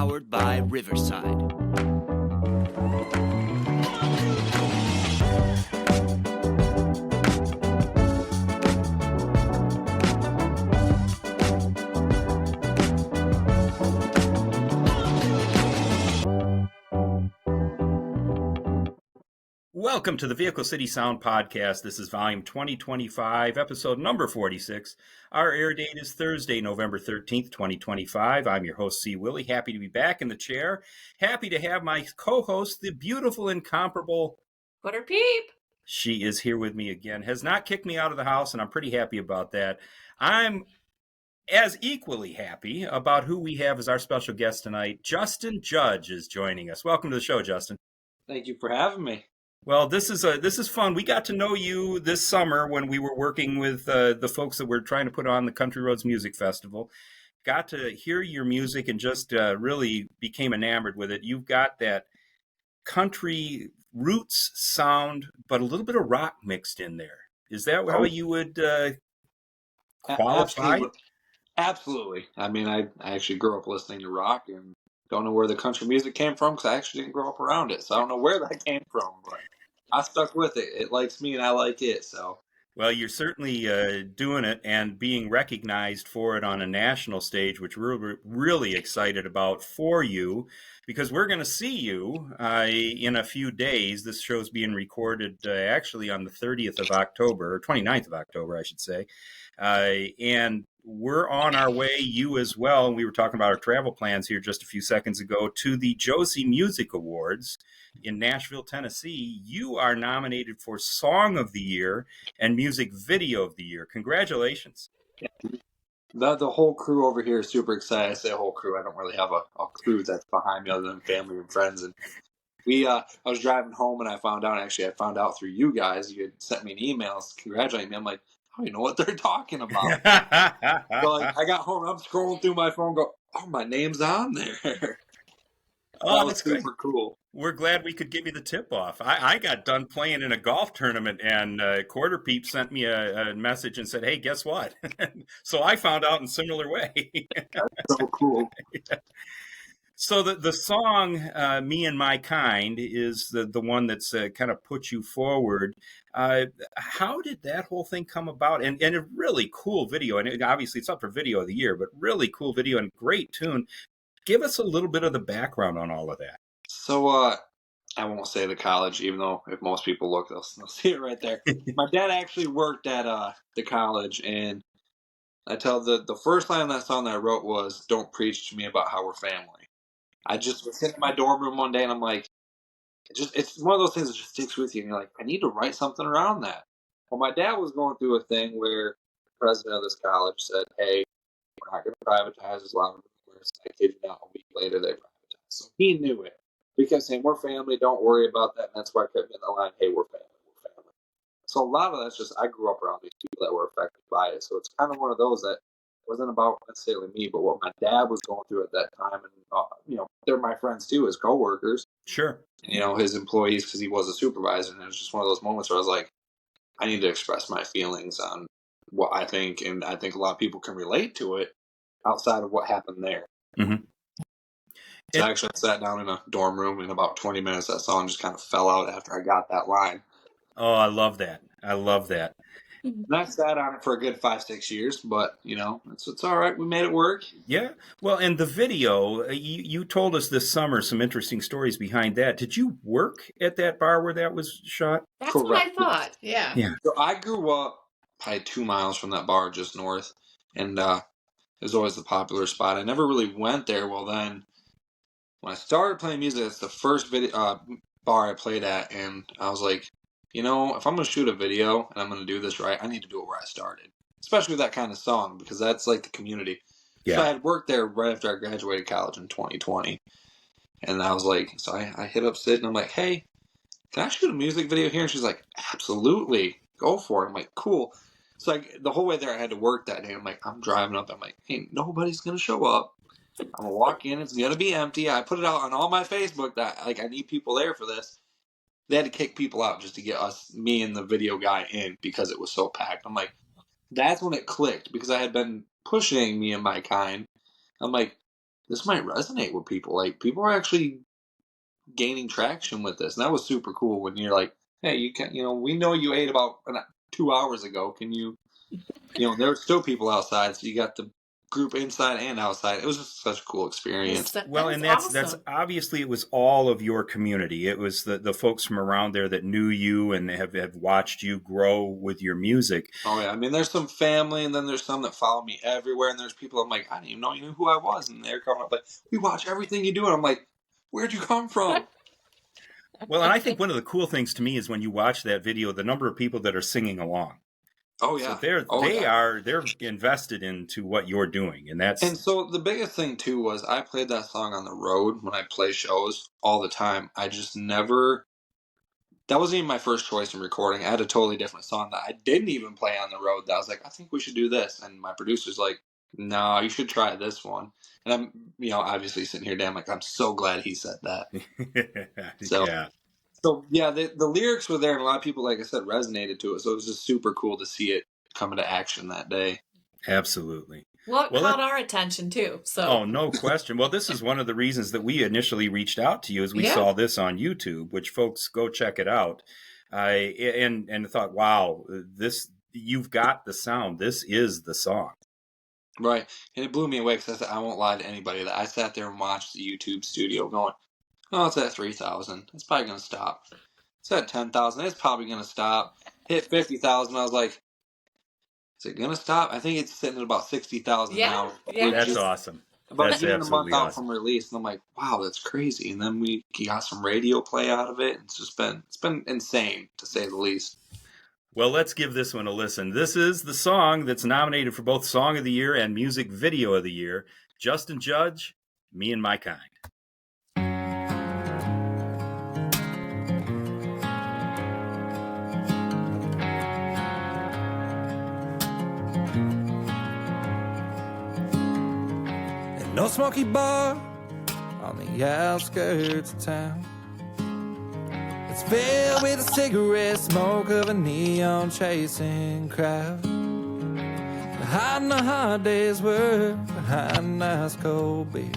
powered by Riverside. Welcome to the Vehicle City Sound Podcast. This is volume 2025, episode number 46. Our air date is Thursday, November 13th, 2025. I'm your host, C. Willie. Happy to be back in the chair. Happy to have my co-host, the beautiful, incomparable Butter Peep. She is here with me again. Has not kicked me out of the house, and I'm pretty happy about that. I'm as equally happy about who we have as our special guest tonight. Justin Judge is joining us. Welcome to the show, Justin. Thank you for having me. Well, this is fun. We got to know you this summer when we were working with the folks that were trying to put on the Country Roads Music Festival. Got to hear your music and just really became enamored with it. You've got that country roots sound, but a little bit of rock mixed in there. Is that how you would qualify? Absolutely. I mean, I actually grew up listening to rock and don't know where the country music came from because I actually didn't grow up around it. So I don't know where that came from, but I stuck with it. It likes me and I like it. So, well, you're certainly doing it and being recognized for it on a national stage, which we're really excited about for you because we're going to see you in a few days. This show's being recorded actually on the 30th of October, or 29th of October, I should say. And we're on our way, you as well, and we were talking about our travel plans here just a few seconds ago, to the Josie Music Awards in Nashville, Tennessee. You are nominated for Song of the Year and Music Video of the Year. Congratulations. The whole crew over here is super excited. I say whole crew. I don't really have a crew that's behind me other than family and friends. And I was driving home and I found out through you guys. You had sent me an email congratulating me. I'm like, I don't even know what they're talking about. So I got home and I'm scrolling through my phone go, oh, my name's on there. Oh, that's super cool. We're glad we could give you the tip off. I got done playing in a golf tournament and Quarter Peep sent me a message and said, hey, guess what? So I found out in a similar way. That's so cool. Yeah. So the song Me and My Kind is the one that's kind of put you forward. How did that whole thing come about? And a really cool video. And obviously it's up for Video of the Year, but really cool video and great tune. Give us a little bit of the background on all of that. So I won't say the college, even though if most people look, they'll see it right there. My dad actually worked at the college, and I tell the first line of that song that I wrote was, don't preach to me about how we're family. I just was sitting in my dorm room one day, and I'm like, it's one of those things that just sticks with you, and you're like, I need to write something around that. Well, my dad was going through a thing where the president of this college said, hey, we're not going to privatize as long as I kid you not, a week later they privatized. So he knew it. We kept saying, we're family, don't worry about that. And that's why I kept in the line, hey, we're family, we're family. So a lot of that's just, I grew up around these people that were affected by it. So it's kind of one of those that wasn't about necessarily me, but what my dad was going through at that time. And, they're my friends too, his coworkers. Sure. His employees, because he was a supervisor. And it was just one of those moments where I was like, I need to express my feelings on what I think. And I think a lot of people can relate to it outside of what happened there. Mm-hmm. So I actually sat down in a dorm room in about 20 minutes. That song just kind of fell out after I got that line. Oh, I love that. And I sat on it for a good 5-6 years, but it's all right. We made it work. Yeah. Well, and the video, you told us this summer some interesting stories behind that. Did you work at that bar where that was shot? That's Correct. what I thought. Yeah. So I grew up probably 2 miles from that bar just north, and it was always the popular spot. I never really went there. Well, then when I started playing music, it's the first bar I played at, and I was like, if I'm going to shoot a video and I'm going to do this right, I need to do it where I started, especially with that kind of song, because that's like the community. Yeah. So I had worked there right after I graduated college in 2020, and I was like, so I hit up Sid, and I'm like, hey, can I shoot a music video here? And she's like, absolutely, go for it. I'm like, cool. So the whole way there, I had to work that day. I'm like, I'm driving up. I'm like, hey, nobody's going to show up. I'm going to walk in. It's going to be empty. I put it out on all my Facebook that I need people there for this. They had to kick people out just to get me and the video guy in because it was so packed. I'm like, that's when it clicked because I had been pushing Me and My Kind. I'm like, this might resonate with people. Like, people are actually gaining traction with this. And that was super cool when you're like, hey, we know you ate about 2 hours ago. Can you, there were still people outside. So you got the group inside and outside. It was just such a cool experience. Well, and that's obviously, it was all of your community. It was the folks from around there that knew you and have watched you grow with your music. Oh yeah, I mean, there's some family, and then there's some that follow me everywhere, and there's people I'm like, I didn't even know you knew who I was, and they're coming up like, we watch everything you do, and I'm like, where'd you come from? Well, and I think one of the cool things to me is when you watch that video, the number of people that are singing along. Oh yeah, so they're invested into what you're doing, and so the biggest thing too was I played that song on the road when I play shows all the time. I just never. That wasn't even my first choice in recording. I had a totally different song that I didn't even play on the road. That I was like, I think we should do this, and my producer's like, no, you should try this one. And I'm, obviously sitting here, damn, like I'm so glad he said that. So yeah, the lyrics were there, and a lot of people, like I said, resonated to it. So it was just super cool to see it come into action that day. Absolutely. Well, it caught our attention too. So. Oh, no question. Well, this is one of the reasons that we initially reached out to you, as we saw this on YouTube, which folks go check it out. And thought, wow, you've got the sound. This is the song. Right. And it blew me away because I won't lie to anybody that I sat there and watched the YouTube studio going, oh, it's at 3,000. It's probably going to stop. It's at 10,000. It's probably going to stop. Hit 50,000. I was like, is it going to stop? I think it's sitting at about 60,000 now. Yeah, that's awesome. About a month out from release. And I'm like, wow, that's crazy. And then we got some radio play out of it. It's been insane, to say the least. Well, let's give this one a listen. This is the song that's nominated for both Song of the Year and Music Video of the Year. Justin Judge, Me and My Kind. No smoky bar on the outskirts of town. It's filled with the cigarette smoke of a neon chasing crowd. Hiding the hard day's work behind a nice cold beer.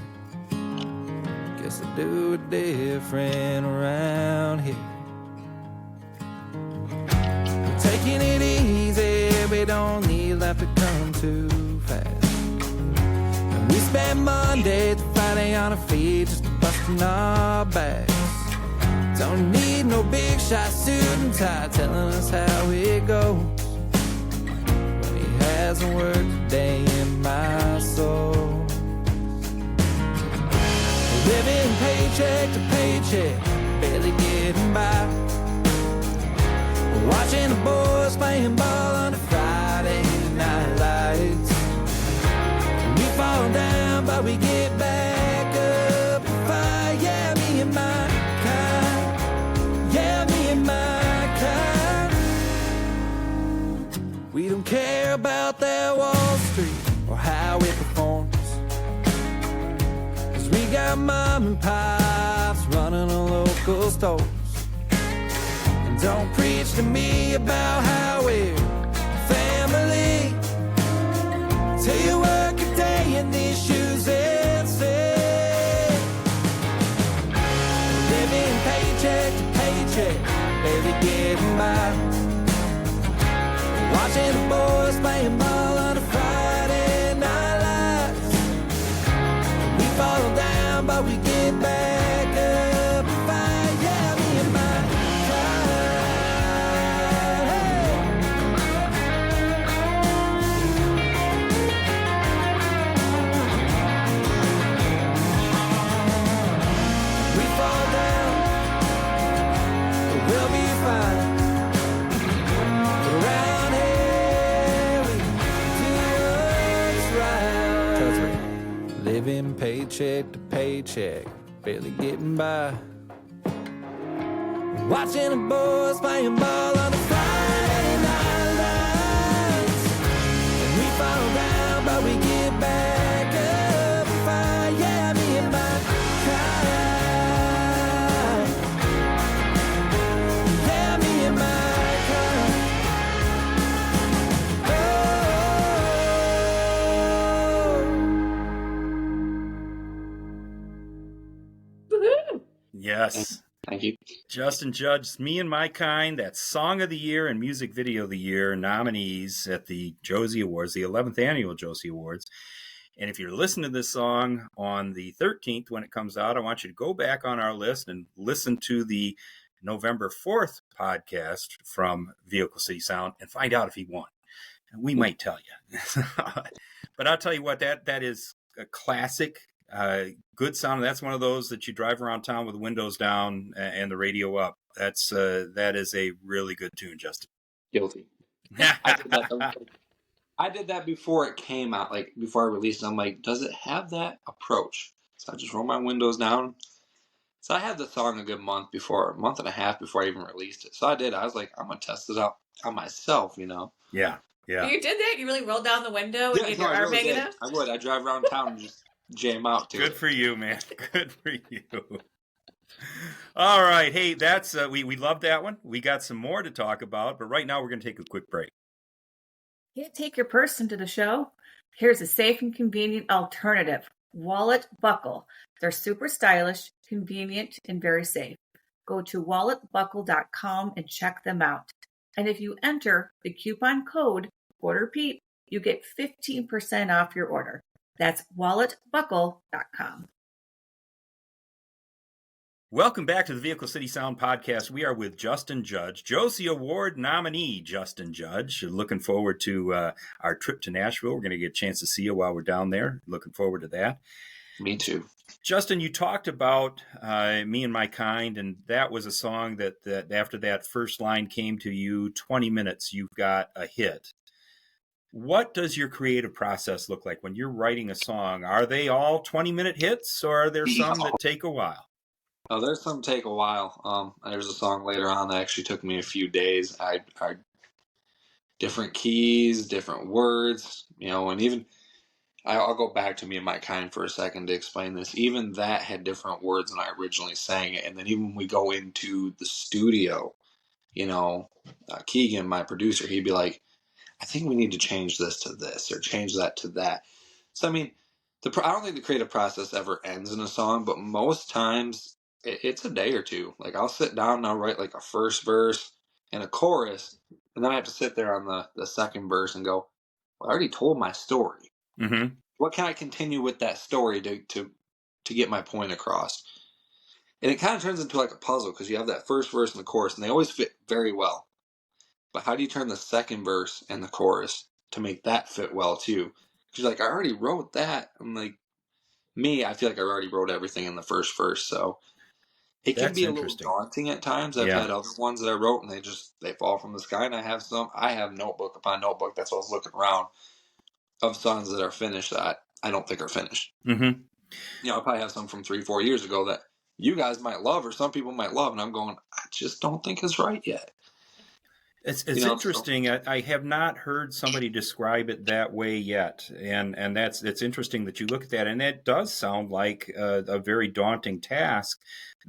Guess they do it different around here. We're taking it easy, we don't need life to come too fast. We spent Monday to Friday on our feet just busting our backs. Don't need no big shot suit and tie telling us how it goes. When he hasn't worked a day in my soul. Living paycheck to paycheck, barely getting by. Watching the boys playing ball on the Friday night lights. Fall down, but we get back up and fight. Yeah, me and my kind. Yeah, me and my kind. We don't care about that Wall Street or how it performs, 'cause we got mom and pops running a local stores. And don't preach to me about how we're family till you work a day in these shoes and say, living paycheck to paycheck, barely getting by. Watching the boys playing ball on a Friday night lights. We fall down, but we get back up and fight. Yeah, me and my living paycheck to paycheck, barely getting by. Watching the boys playing ball on the Friday night lights. And we fall down, but we get back up and fight. Yeah, me and my kind. Yeah, me and my kind. Oh. Yes. Thank you. Justin Judge, Me and My Kind, that's Song of the Year and Music Video of the Year nominees at the Josie Awards, the 11th annual Josie Awards. And if you're listening to this song on the 13th when it comes out, I want you to go back on our list and listen to the November 4th podcast from Vehicle City Sound and find out if he won. We might tell you. But I'll tell you what, that is a classic, good sound. That's one of those that you drive around town with the windows down and the radio up. That is a really good tune, Justin. Guilty. I did that before it came out, like before I released it. I'm like, does it have that approach? So I just roll my windows down. So I had the song a good month and a half before I even released it. So I did. I was like, I'm gonna test it out on myself, Yeah. You did that? You really rolled down the window and Yeah, gave no, your I arm really hanging did. out? I would. I drive around town and just jam out to it. Good for you, man. Good for you. All right. Hey, that's we love that one. We got some more to talk about, but right now we're going to take a quick break. Can't take your purse into the show? Here's a safe and convenient alternative. Wallet Buckle. They're super stylish, convenient, and very safe. Go to walletbuckle.com and check them out. And if you enter the coupon code ORDERPEEP, you get 15% off your order. That's walletbuckle.com. Welcome back to the Vehicle City Sound Podcast. We are with Justin Judge, Josie Award nominee Justin Judge. Looking forward to our trip to Nashville. We're going to get a chance to see you while we're down there. Looking forward to that. Me too. Justin, you talked about Me and My Kind, and that was a song that after that first line came to you, 20 minutes, you've got a hit. What does your creative process look like when you're writing a song? Are they all 20-minute hits, or are there some that take a while? Oh, there's some take a while. There's a song later on that actually took me a few days. I different keys, different words, and even I'll go back to Me and My Kind for a second to explain this. Even that had different words when I originally sang it, and then even when we go into the studio, Keegan, my producer, he'd be like, I think we need to change this to this or change that to that. So, I mean, I don't think the creative process ever ends in a song, but most times it's a day or two. Like, I'll sit down and I'll write like a first verse and a chorus, and then I have to sit there on the second verse and go, well, I already told my story. Mm-hmm. What can I continue with that story to get my point across? And it kind of turns into like a puzzle because you have that first verse and the chorus, and they always fit very well. But how do you turn the second verse and the chorus to make that fit well too? She's like, I already wrote that. I'm like, I feel like I already wrote everything in the first verse. So it can be a little daunting at times. I've had other ones that I wrote and they fall from the sky. And I have notebook upon notebook. That's what I was looking around of songs that are finished that I don't think are finished. Mm-hmm. I probably have some from 3-4 years ago that you guys might love or some people might love. And I'm going, I just don't think it's right yet. It's interesting. So. I have not heard somebody describe it that way yet, and it's interesting that you look at that, and that does sound like a very daunting task.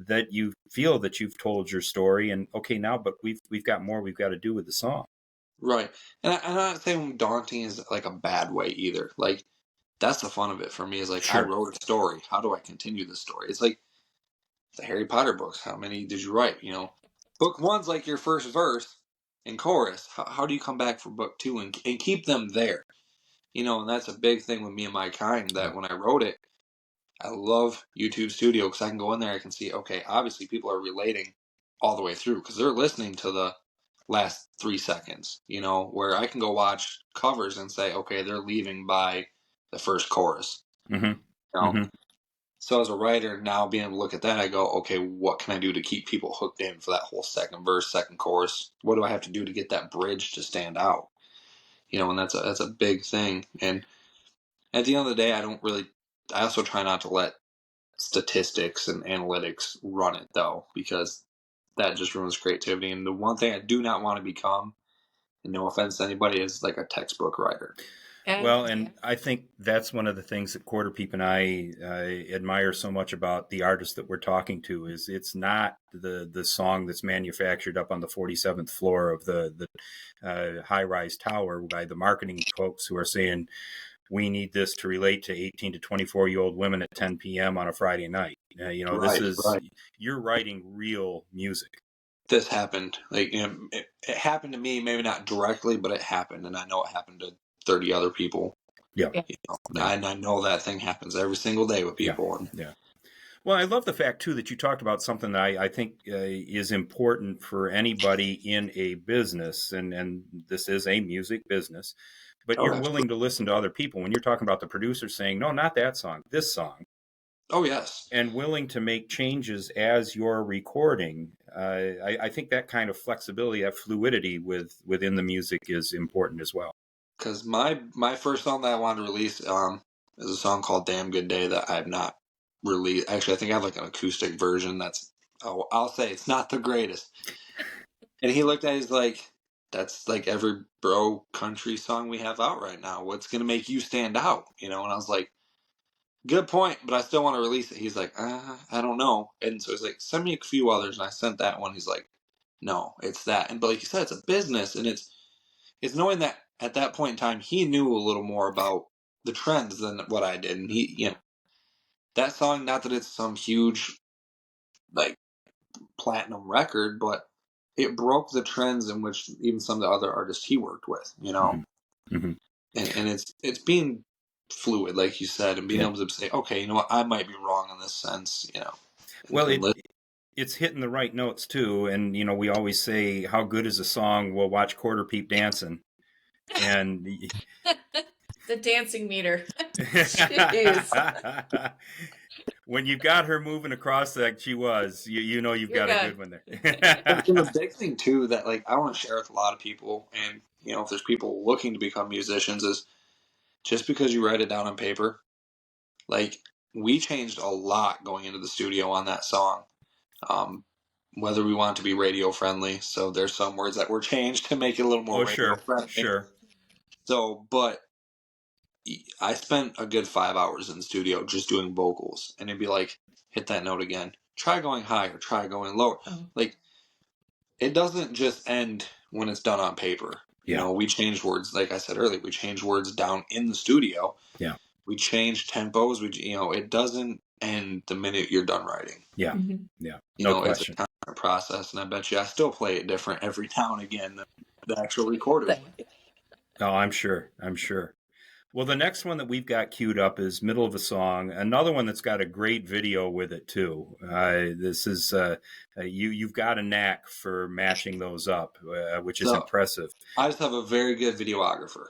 That you feel that you've told your story, and okay, now, but we've got more we've got to do with the song. Right, and I'm not saying daunting is like a bad way either. Like that's the fun of it for me. Is like sure. I wrote a story. How do I continue the story? It's like the Harry Potter books. How many did you write? Book one's like your first verse. And chorus, how do you come back for book 2 and keep them there? And that's a big thing with Me and My Kind, that when I wrote it, I love YouTube Studio because I can go in there, I can see, okay, obviously people are relating all the way through because they're listening to the last 3 seconds, where I can go watch covers and say, okay, they're leaving by the first chorus. Mm-hmm. Mm-hmm. So as a writer, now being able to look at that, I go, okay, what can I do to keep people hooked in for that whole second verse, second chorus? What do I have to do to get that bridge to stand out? And that's a big thing. And at the end of the day, I also try not to let statistics and analytics run it though, because that just ruins creativity. And the one thing I do not want to become, and no offense to anybody, is like a textbook writer. Well, and I think that's one of the things that Quarter Peep and I admire so much about the artist that we're talking to is it's not the song that's manufactured up on the 47th floor of the high-rise tower by the marketing folks who are saying, we need this to relate to 18 to 24-year-old women at 10 p.m. on a Friday night. This Right, is, right. you're writing real music. This happened. Like, it happened to me, maybe not directly, but it happened, and I know it happened to 30 other people. Yeah. And I know that thing happens every single day with Yeah. people. Yeah. Well, I love the fact, too, that you talked about something that I think is important for anybody in a business, and this is a music business, but Oh, you're absolutely. willing to listen to other people. When you're talking about the producer saying, no, not that song, this song, Oh, yes. and willing to make changes as you're recording, I think that kind of flexibility, that fluidity within the music is important as well. Because my first song that I wanted to release is a song called "Damn Good Day" that I have not released. Actually, I think I have like an acoustic version. I'll say it's not the greatest. And he looked at it, he's like, "That's like every bro country song we have out right now. What's gonna make you stand out?" And I was like, "Good point, but I still want to release it." He's like, "I don't know." And so he's like, "Send me a few others," and I sent that one. He's like, "No, it's that." But like you said, it's a business, and it's knowing that at that point in time he knew a little more about the trends than what I did, and that song, not that it's some huge like platinum record, but it broke the trends in which even some of the other artists he worked with, Mm-hmm. Mm-hmm. and it's being fluid, like you said, and being Yeah. able to say, okay, you know what, I might be wrong in this sense, Well, and it's hitting the right notes too, and we always say, how good is a song? We'll watch Quarter Peep dancing, and The dancing meter. Jeez. when you've got her moving across like she was, you've You're got a good. good one there. and the big thing too that like I want to share with a lot of people, and if there's people looking to become musicians, is just because you write it down on paper, like we changed a lot going into the studio on that song. Whether we want it to be radio friendly, so there's some words that were changed to make it a little more Oh, radio friendly. sure. So, but I spent a good 5 hours in the studio just doing vocals, and it'd be like, hit that note again, try going higher, try going lower. Oh. Like, it doesn't just end when it's done on paper. Yeah. We change words, like I said earlier, we change words down in the studio. Yeah. We change tempos. It doesn't end the minute you're done writing. Yeah. Mhm. Yeah. No question. It's a constant process, and I bet you I still play it different every now and again than the actual recording. Oh, I'm sure. Well, the next one that we've got queued up is Middle of a Song, another one that's got a great video with it too. This is you've got a knack for matching those up, which is So, impressive. I just have a very good videographer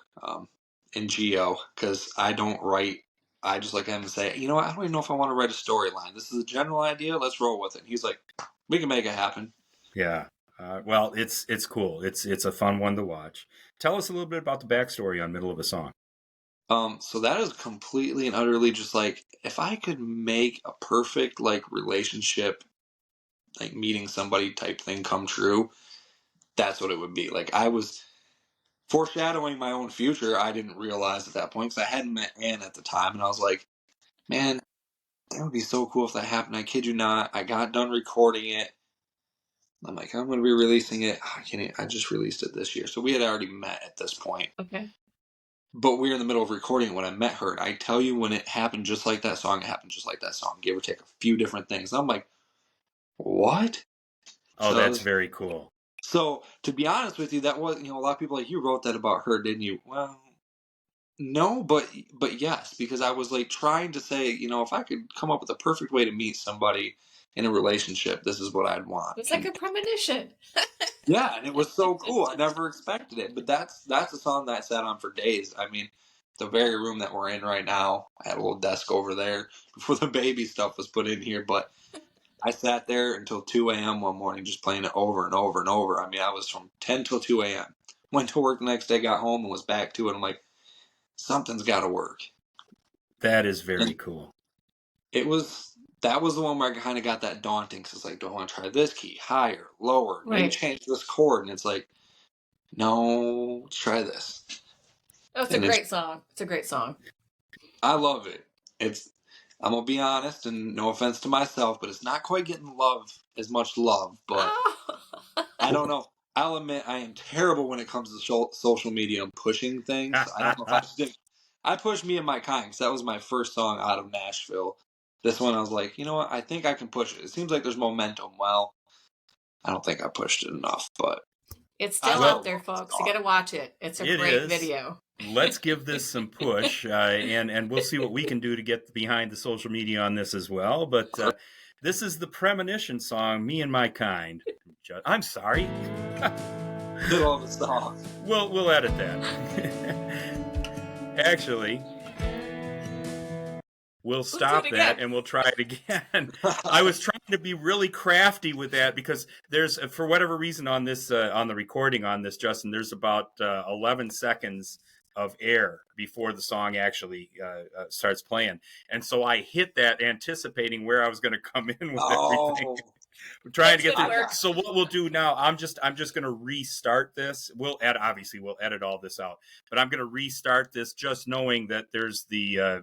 in Geo, because I don't write. I just like him to say, I don't even know if I want to write a storyline. This is a general idea. Let's roll with it. And he's like, we can make it happen. Yeah. Well, it's cool. It's a fun one to watch. Tell us a little bit about the backstory on Middle of a Song. So that is completely and utterly just like, if I could make a perfect like relationship, like meeting somebody type thing come true, that's what it would be. Like, I was foreshadowing my own future. I didn't realize at that point, because I hadn't met Ann at the time, and I was like, man, that would be so cool if that happened. I kid you not. I got done recording it. I'm like, I'm going to be releasing it. I just released it this year. So we had already met at this point. Okay. But we were in the middle of recording when I met her. And I tell you, when it happened just like that song, it happened just like that song. Give or take a few different things. And I'm like, what? Oh, that's very cool. So, to be honest with you, that was, a lot of people like, you wrote that about her, didn't you? Well, no, but yes, because I was like trying to say, if I could come up with a perfect way to meet somebody in a relationship, this is what I'd want. It's like a premonition. Yeah, and it was so cool. I never expected it. But that's a song that I sat on for days. I mean, the very room that we're in right now, I had a little desk over there before the baby stuff was put in here, but I sat there until 2 a.m. one morning just playing it over and over and over. I mean, I was from 10 till 2 a.m. Went to work the next day, got home, and was back to it. I'm like, something's got to work. That is very cool. That was the one where I kind of got that daunting, because it's like, do I want to try this key, higher, lower, maybe change this chord? And it's like, no, let's try this. Oh, it's a great song. It's a great song. I love it. I'm going to be honest, and no offense to myself, but it's not quite getting as much love, but I don't know. I'll admit I am terrible when it comes to social media and pushing things. I don't know if I push Me and My Kind, because that was my first song out of Nashville. this one I was like, you know what? I think I can push it. It seems like there's momentum. Well, I don't think I pushed it enough, but it's still out there, folks. You got to watch it. It's a great video. Let's give this some push, and we'll see what we can do to get behind the social media on this as well. But this is the Premonition song, "Me and My Kind." I'm sorry. middle of a song. We'll edit that. Actually, we'll stop that and we'll try it again. I was trying to be really crafty with that because there's, for whatever reason on this, on the recording on this, Justin, there's about 11 seconds of air before the song actually starts playing. And so I hit that anticipating where I was going to come in with everything. We're trying to get through. So what we'll do now, I'm just going to restart this. We'll edit all this out, but I'm going to restart this just knowing that there's the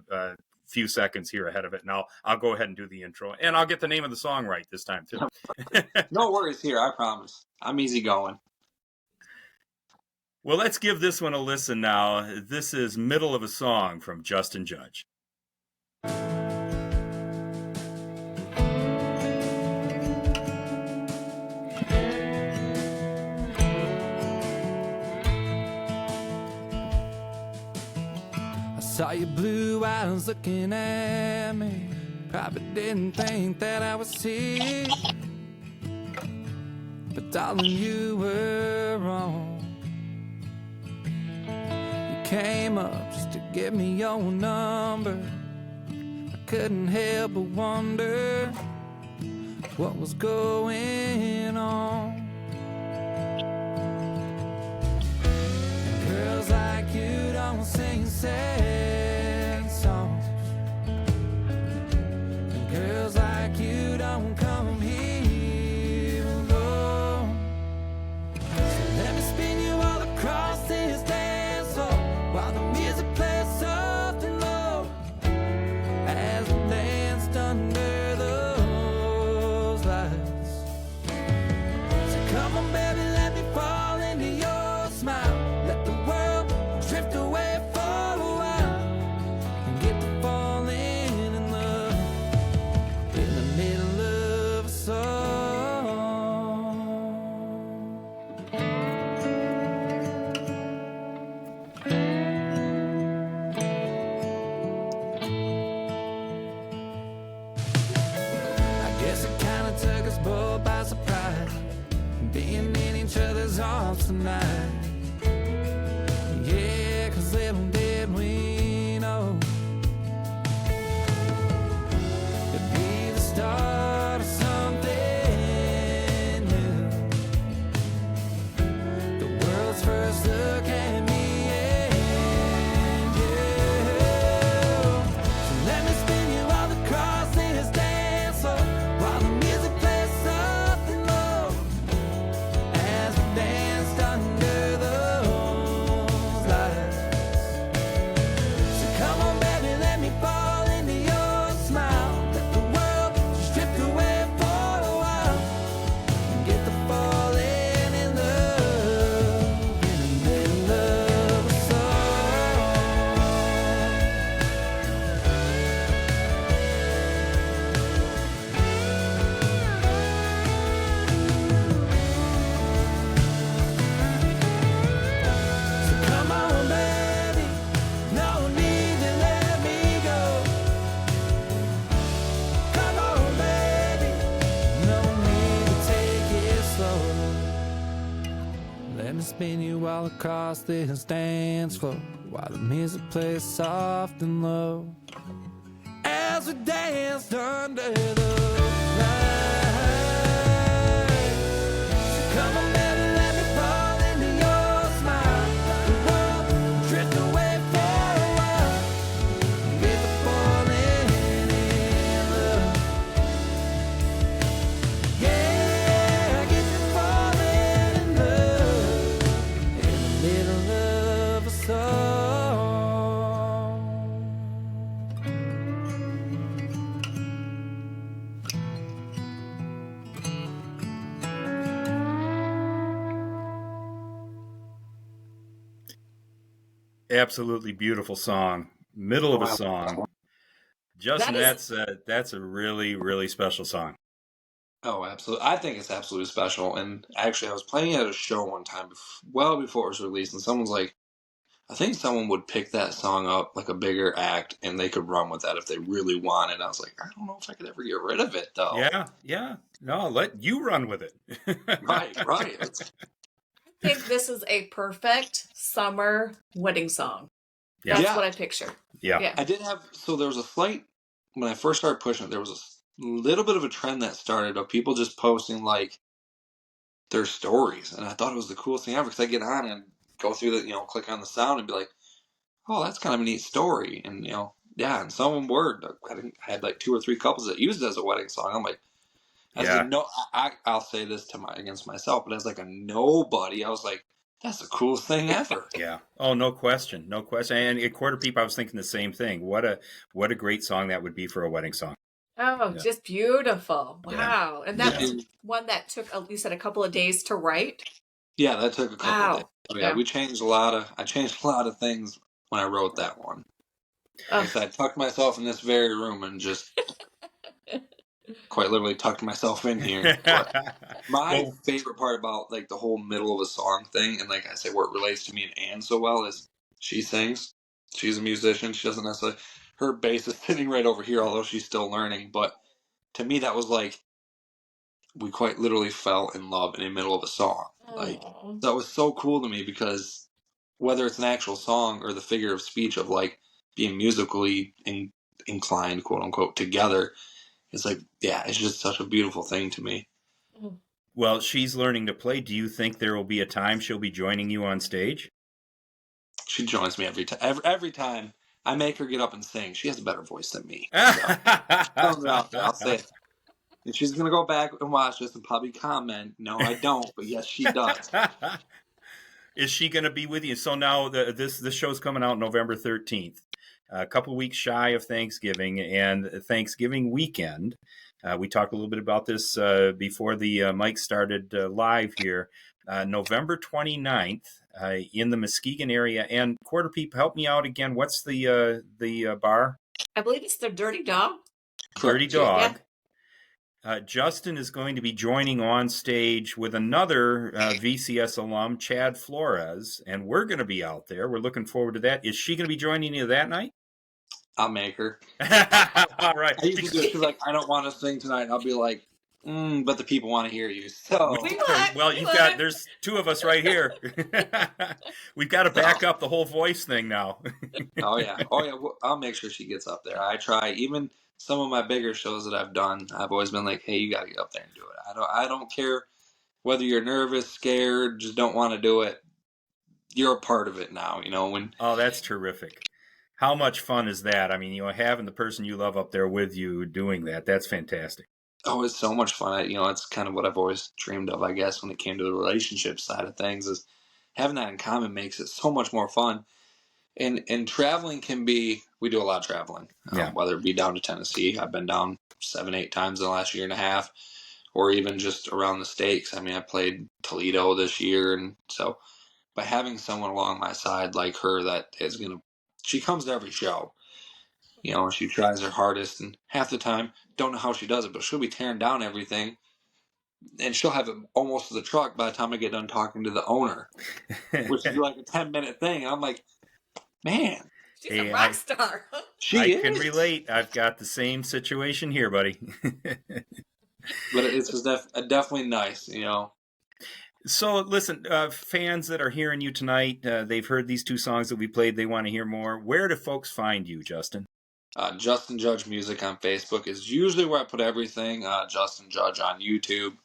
few seconds here ahead of it. And I'll go ahead and do the intro, and I'll get the name of the song right this time too. No worries here. I promise. I'm easy going. Well, let's give this one a listen now. This is Middle of a Song from Justin Judge. I saw your blue eyes looking at me. Probably didn't think that I would see, but darling, you were wrong. Came up just to give me your number. I couldn't help but wonder what was going on. Girls like you don't sing sad songs, and girls like you don't come here alone. So let me spin you all across this dance floor while the music plays soft and low, as we danced under those lights. So come on, baby, let me fall into your smile. Let the world drift away for a while and get to falling in love in the middle of a song. Took us both by surprise, being in each other's arms tonight. Yeah, 'cause little did we know it'd be the start of something new. The world's first look at me and you. So let me spin you all across this dance floor while the music plays soft and low, as we danced under those lights. So come on, baby, let me fall into your smile. Let the world just drift away for a while and get to falling in love in the middle of a song. So come on, baby, no need to let me go. Come on, baby, no need to take it slow. Let me spin you all across this dance floor while the music plays soft and low, as we danced under those lights. So come on, baby, let me fall into your smile. Let the world drift away for a while and get to falling in love. Yeah, get to falling in love in the middle of a song. Absolutely beautiful song. Middle of a Song Justin, that's a really, really special song. Oh, absolutely. I think it's absolutely special. And actually, I was playing at a show one time, well before it was released, and someone's like, I think someone would pick that song up, like a bigger act, and they could run with that if they really wanted. I was like, I don't know if I could ever get rid of it, though. Yeah. No, let you run with it. Right. I think this is a perfect summer wedding song. Yeah. That's what I picture. Yeah. I did have, so there was a slight, when I first started pushing it, there was a little bit of a trend that started of people just posting like their stories. And I thought it was the coolest thing ever because I get on and go through the, click on the sound and be like, oh, that's kind of a neat story. And, and some of them were, I had like 2 or 3 couples that used it as a wedding song. I'm like, I'll say this against myself, but as like a nobody, I was like, that's the coolest thing ever. Yeah. Oh, no question. And at Quarter Peep, I was thinking the same thing. What a great song that would be for a wedding song. Oh, just beautiful. Wow. Yeah. And that's one that took, you said, a couple of days to write? Yeah, that took a couple of days. Oh, yeah, we changed I changed a lot of things when I wrote that one. Like I said, I tucked myself in this very room and just quite literally tucked myself in here. But my favorite part about like the whole middle of a song thing, and like I say, where it relates to me and Anne so well, is she sings. She's a musician. She doesn't necessarily. Her bass is sitting right over here, although she's still learning. But to me, that was like we quite literally fell in love in the middle of a song. Like that was so cool to me because whether it's an actual song or the figure of speech of like being musically inclined, quote unquote, together. It's like, yeah, it's just such a beautiful thing to me. Well, she's learning to play. Do you think there will be a time she'll be joining you on stage? She joins me every time. Every time I make her get up and sing, she has a better voice than me. So, I'll say it. And she's going to go back and watch this and probably comment, no, I don't, but yes, she does. Is she going to be with you? So now this show's coming out November 13th. A couple weeks shy of Thanksgiving and Thanksgiving weekend. We talked a little bit about this before the mic started live here. November 29th in the Muskegon area. And Quarter Peep, help me out again. What's the bar? I believe it's the Dirty Dog. Dirty Dog. Yeah. Justin is going to be joining on stage with another VCS alum, Chad Flores, and we're going to be out there. We're looking forward to that. Is she going to be joining you that night? I'll make her. All right. I usually do it. She's like, I don't want to sing tonight. And I'll be like, but the people want to hear you. So there's 2 of us right here. We've got to back up the whole voice thing now. Oh yeah. Well, I'll make sure she gets up there. I try. Even some of my bigger shows that I've done, I've always been like, hey, you got to get up there and do it. I don't care whether you're nervous, scared, just don't want to do it. You're a part of it now, Oh, that's terrific. How much fun is that? I mean, having the person you love up there with you doing that, that's fantastic. Oh, it's so much fun. It's kind of what I've always dreamed of, I guess, when it came to the relationship side of things, is having that in common makes it so much more fun. And traveling we do a lot of traveling, whether it be down to Tennessee. I've been down 7-8 times in the last year and a half, or even just around the states. I mean, I played Toledo this year. And so by having someone along my side like her that is she comes to every show, and she tries her hardest, and half the time, don't know how she does it, but she'll be tearing down everything, and she'll have it almost to the truck by the time I get done talking to the owner, which is like a 10-minute thing. And I'm like, man. She's a rock star. I can relate. I've got the same situation here, buddy. But it's just definitely nice, So listen, fans that are hearing you tonight, they've heard these 2 songs that we played. They want to hear more. Where do folks find you, Justin? Justin Judge Music on Facebook is usually where I put everything. Justin Judge on YouTube.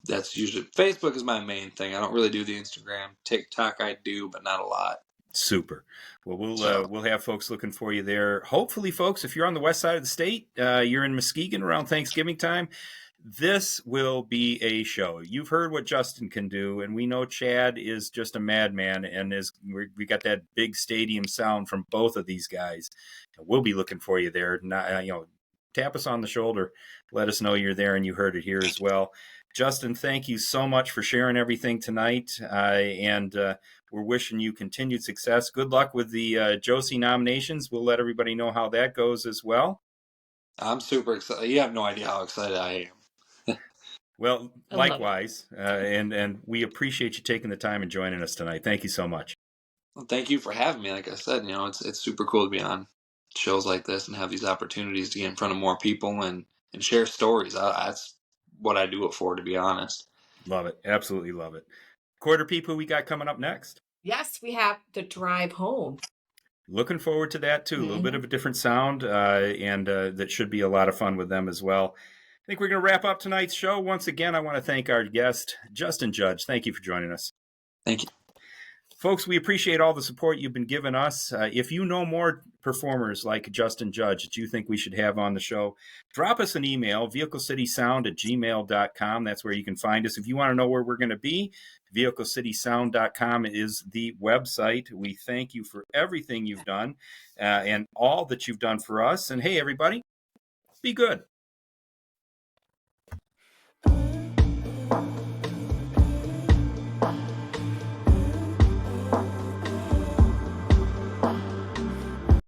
That's usually, Facebook is my main thing. I don't really do the Instagram. TikTok I do, but not a lot. Super. Well, we'll have folks looking for you there. Hopefully, folks, if you're on the west side of the state, you're in Muskegon around Thanksgiving time, this will be a show. You've heard what Justin can do, and we know Chad is just a madman, and we got that big stadium sound from both of these guys. We'll be looking for you there. Tap us on the shoulder, let us know you're there and you heard it here as well. Justin, thank you so much for sharing everything tonight, and we're wishing you continued success. Good luck with the Josie nominations. We'll let everybody know how that goes as well. I'm super excited. You have no idea how excited I am. Well, I love it. likewise, and we appreciate you taking the time and joining us tonight. Thank you so much. Well, thank you for having me. Like I said, it's super cool to be on shows like this and have these opportunities to get in front of more people and share stories. That's what I do it for, to be honest. Love it. Absolutely love it. Quarter Peep, who we got coming up next? Yes, we have the drive home. Looking forward to that too. A little bit of a different sound, and that should be a lot of fun with them as well. I think we're going to wrap up tonight's show. Once again, I want to thank our guest, Justin Judge. Thank you for joining us. Thank you. Folks, we appreciate all the support you've been giving us. If you know more performers like Justin Judge that you think we should have on the show, drop us an email, vehiclecitysound@gmail.com. That's where you can find us. If you want to know where we're going to be, vehiclecitysound.com is the website. We thank you for everything you've done and all that you've done for us. And hey, everybody, be good.